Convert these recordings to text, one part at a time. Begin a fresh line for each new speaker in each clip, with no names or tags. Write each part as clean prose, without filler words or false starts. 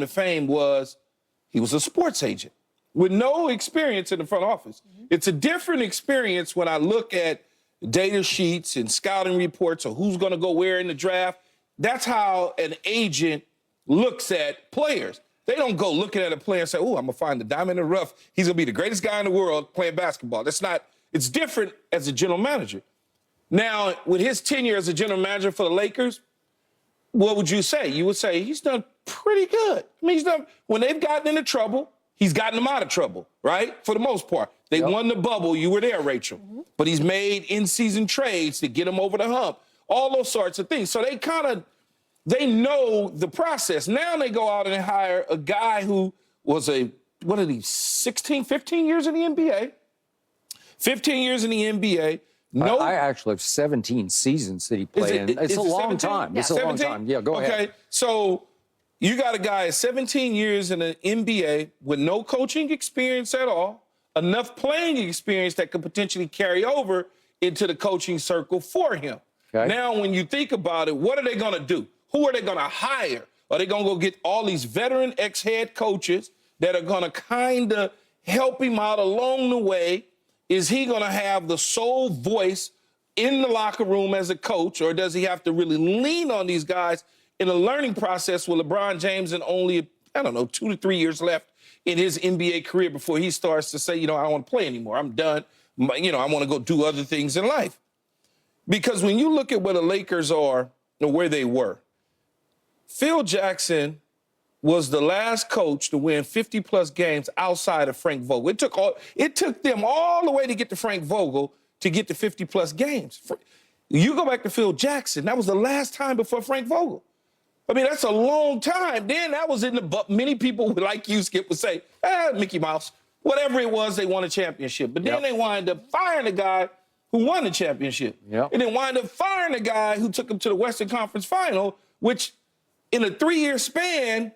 to fame was he was a sports agent with no experience in the front office. It's a different experience when I look at data sheets and scouting reports of who's going to go where in the draft. That's how an agent looks at players. They don't go looking at a player and say, oh, I'm going to find the diamond in the rough. He's going to be the greatest guy in the world playing basketball. That's not, it's different as a general manager. Now, with his tenure as a general manager for the Lakers, what would you say? You would say he's done pretty good. I mean, he's done, when they've gotten into trouble, he's gotten them out of trouble, right? For the most part. They won the bubble. You were there, Rachel. But he's made in-season trades to get them over the hump. All those sorts of things. So they know the process. Now they go out and hire a guy who was 15 years in the NBA? 15 years in the NBA. No,
I actually have 17 seasons that he played in. It's a long time.
Yeah.
It's a long time. Yeah, go ahead.
Okay, so you got a guy 17 years in the NBA with no coaching experience at all, enough playing experience that could potentially carry over into the coaching circle for him. Okay. Now, when you think about it, what are they going to do? Who are they going to hire? Are they going to go get all these veteran ex-head coaches that are going to kind of help him out along the way? Is he going to have the sole voice in the locker room as a coach, or does he have to really lean on these guys in a learning process with LeBron James and only, 2 to 3 years left in his NBA career before he starts to say, I don't want to play anymore. I'm done. I want to go do other things in life. Because when you look at where the Lakers are or where they were, Phil Jackson was the last coach to win 50-plus games outside of Frank Vogel. It took them all the way to get to Frank Vogel to get to 50-plus games. You go back to Phil Jackson, that was the last time before Frank Vogel. I mean, that's a long time. Then that was in the many people, like you, Skip, would say, Mickey Mouse, whatever it was, they won a championship. But then they wind up firing the guy who won the championship. And then wind up firing the guy who took them to the Western Conference Final, which in a 3-year span,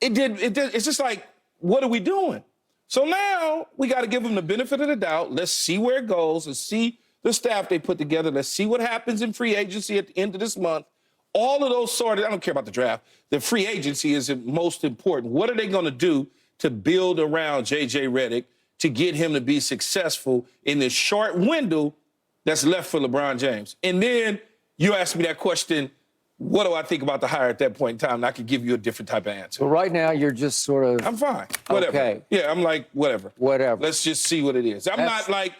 it's just like, what are we doing? So now we got to give them the benefit of the doubt. Let's see where it goes and see the staff they put together. Let's see what happens in free agency at the end of this month. All of those I don't care about the draft. The free agency is most important. What are they going to do to build around JJ Reedick to get him to be successful in this short window that's left for LeBron James? And then you asked me that question, what do I think about the hire at that point in time? And I could give you a different type of answer.
Well, right now, you're just sort of...
I'm fine. Whatever. Okay. Yeah, I'm like, whatever.
Whatever.
Let's just see what it is. I'm not like,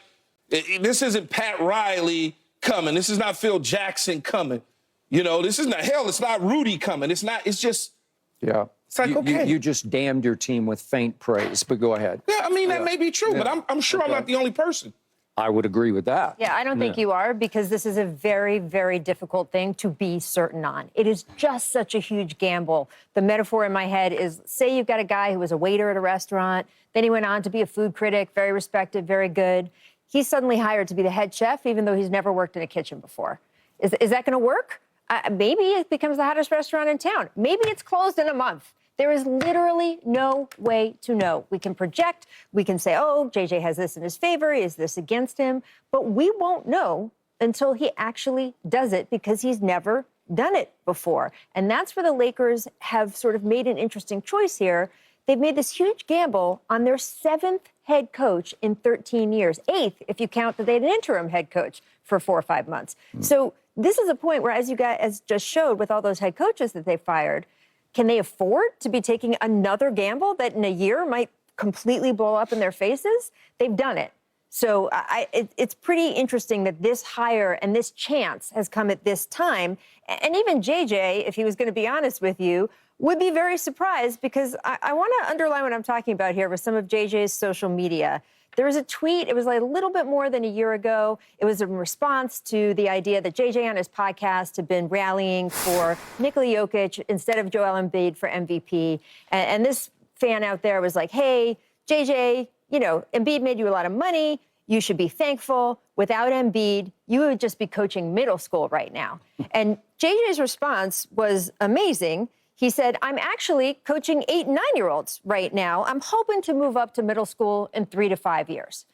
this isn't Pat Riley coming. This is not Phil Jackson coming. This is not, hell, it's not Rudy coming. It's just... Yeah. It's like, okay.
You just damned your team with faint praise, but go ahead.
Yeah, I mean, that may be true, but I'm sure I'm not the only person.
I would agree with that.
Yeah, I don't think you are, because this is a very, very difficult thing to be certain on. It is just such a huge gamble. The metaphor in my head is, say you've got a guy who was a waiter at a restaurant, then he went on to be a food critic, very respected, very good. He's suddenly hired to be the head chef, even though he's never worked in a kitchen before. Is that going to work? Maybe it becomes the hottest restaurant in town. Maybe it's closed in a month. There is literally no way to know. We can project, we can say, oh, JJ has this in his favor, is this against him? But we won't know until he actually does it, because he's never done it before. And that's where the Lakers have sort of made an interesting choice here. They've made this huge gamble on their 7th head coach in 13 years, 8th if you count that they had an interim head coach for 4 or 5 months. So this is a point where, as you guys just showed with all those head coaches that they fired, can they afford to be taking another gamble that in a year might completely blow up in their faces? They've done it. So it's pretty interesting that this hire and this chance has come at this time. And even JJ, if he was going to be honest with you, would be very surprised, because I want to underline what I'm talking about here with some of JJ's social media. There was a tweet, it was like a little bit more than a year ago. It was in response to the idea that JJ on his podcast had been rallying for Nikola Jokic instead of Joel Embiid for MVP. And this fan out there was like, hey, JJ, Embiid made you a lot of money. You should be thankful. Without Embiid, you would just be coaching middle school right now. And JJ's response was amazing. He said, I'm actually coaching 8 and 9-year-olds right now. I'm hoping to move up to middle school in 3 to 5 years.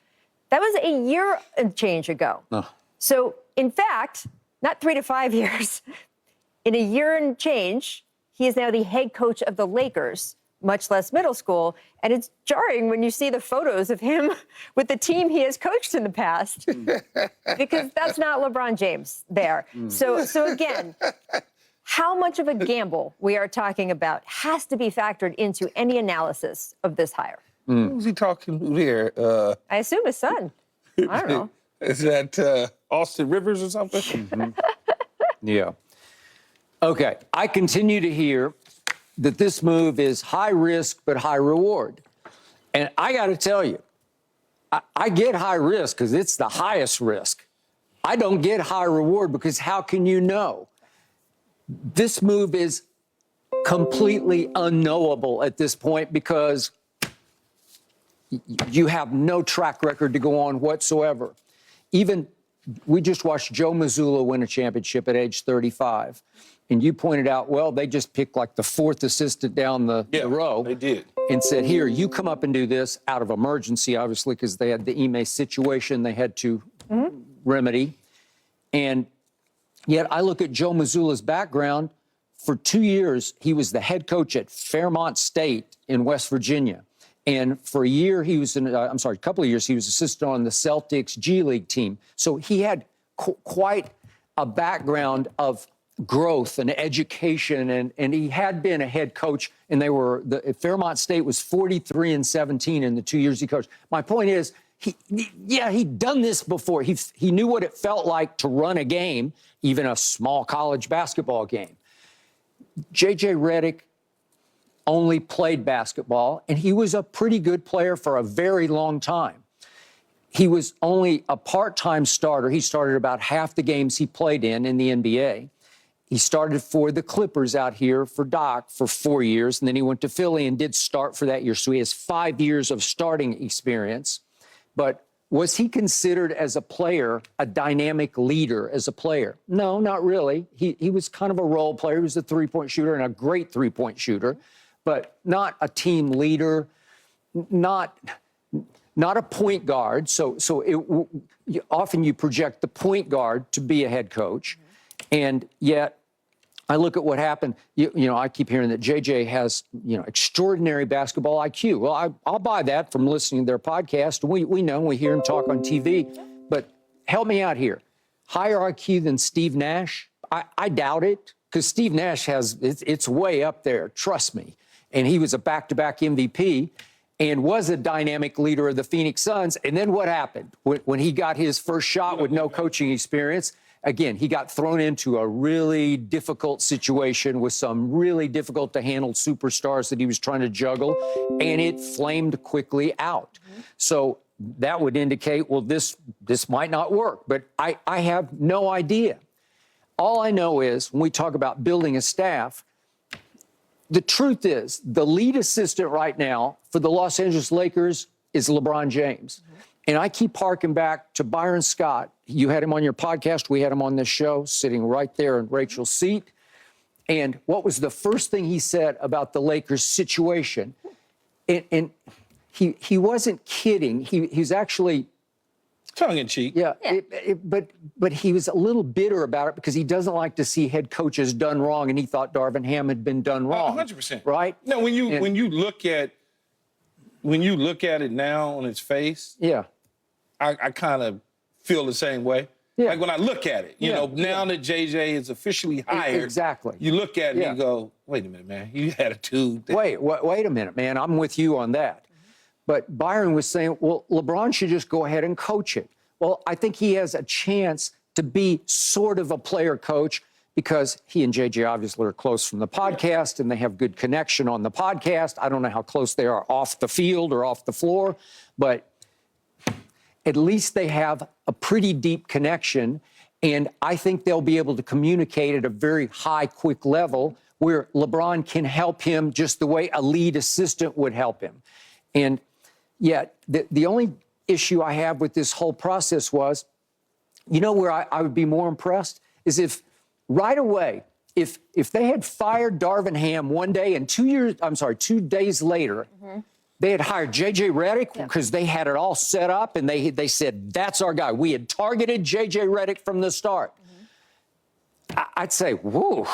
That was a year and change ago. Oh. So, in fact, not 3 to 5 years, in a year and change, he is now the head coach of the Lakers, much less middle school. And it's jarring when you see the photos of him with the team he has coached in the past, because that's not LeBron James there. So again, how much of a gamble we are talking about has to be factored into any analysis of this hire.
Who's he talking to there?
I assume his son. I don't know.
Is that Austin Rivers or something?
Yeah. Okay. I continue to hear that this move is high risk but high reward. And I got to tell you, I get high risk because it's the highest risk. I don't get high reward because how can you know? This move is completely unknowable at this point because you have no track record to go on whatsoever. Even we just watched Joe Mazzulla win a championship at age 35. And you pointed out, well, they just picked like the fourth assistant down the row.
They did.
And said, here, you come up and do this out of emergency, obviously, because they had the Ime situation they had to remedy. And yet I look at Joe Mazzulla's background. For 2 years, he was the head coach at Fairmont State in West Virginia. And for a year, he was a couple of years, he was assistant on the Celtics G League team. So he had quite a background of growth and education, and he had been a head coach, and Fairmont State was 43-17 in the 2 years he coached. My point is, he'd done this before. He knew what it felt like to run a game, even a small college basketball game. JJ Reedick only played basketball, and he was a pretty good player for a very long time. He was only a part-time starter. He started about half the games he played in the NBA. He started for the Clippers out here for Doc for 4 years, and then he went to Philly and did start for that year. So he has 5 years of starting experience. But was he considered as a player, a dynamic leader as a player? No, not really. He was kind of a role player. He was a three-point shooter and a great three-point shooter, but not a team leader, not a point guard. So often you project the point guard to be a head coach. And yet, I look at what happened. I keep hearing that JJ has, extraordinary basketball IQ. Well, I'll buy that from listening to their podcast. We know, we hear him talk on TV. But help me out here. Higher IQ than Steve Nash? I doubt it, because Steve Nash it's way up there, trust me. And he was a back-to-back MVP and was a dynamic leader of the Phoenix Suns. And then what happened? When he got his first shot with no coaching experience, again, he got thrown into a really difficult situation with some really difficult to handle superstars that he was trying to juggle, and it flamed quickly out. So that would indicate, well, this might not work, but I have no idea. All I know is when we talk about building a staff, the truth is the lead assistant right now for the Los Angeles Lakers is LeBron James. And I keep harking back to Byron Scott. You had him on your podcast. We had him on this show, sitting right there in Rachel's seat. And what was the first thing he said about the Lakers situation? And he wasn't kidding. He's actually
tongue in cheek.
Yeah. But he was a little bitter about it because he doesn't like to see head coaches done wrong, and he thought Darvin Ham had been done wrong.
100%.
Right?
No, when you look at it now on its face,
yeah.
I kind of feel the same way.
Yeah.
Like when I look at it, now that JJ is officially hired,
exactly.
You look at it and you go, wait a minute, man, you had a attitude.
Wait a minute, man, I'm with you on that. But Byron was saying, well, LeBron should just go ahead and coach it. Well, I think he has a chance to be sort of a player coach because he and JJ obviously are close from the podcast and they have good connection on the podcast. I don't know how close they are off the field or off the floor, but at least they have a pretty deep connection. And I think they'll be able to communicate at a very high, quick level where LeBron can help him just the way a lead assistant would help him. And yet the only issue I have with this whole process was, where I would be more impressed is if right away, if they had fired Darvin Ham one day and 2 days later, they had hired JJ Reedick because they had it all set up and they said, that's our guy. We had targeted JJ Reedick from the start. I'd say, whoa,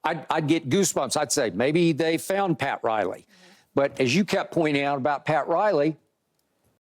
I'd get goosebumps. I'd say maybe they found Pat Riley. But as you kept pointing out about Pat Riley,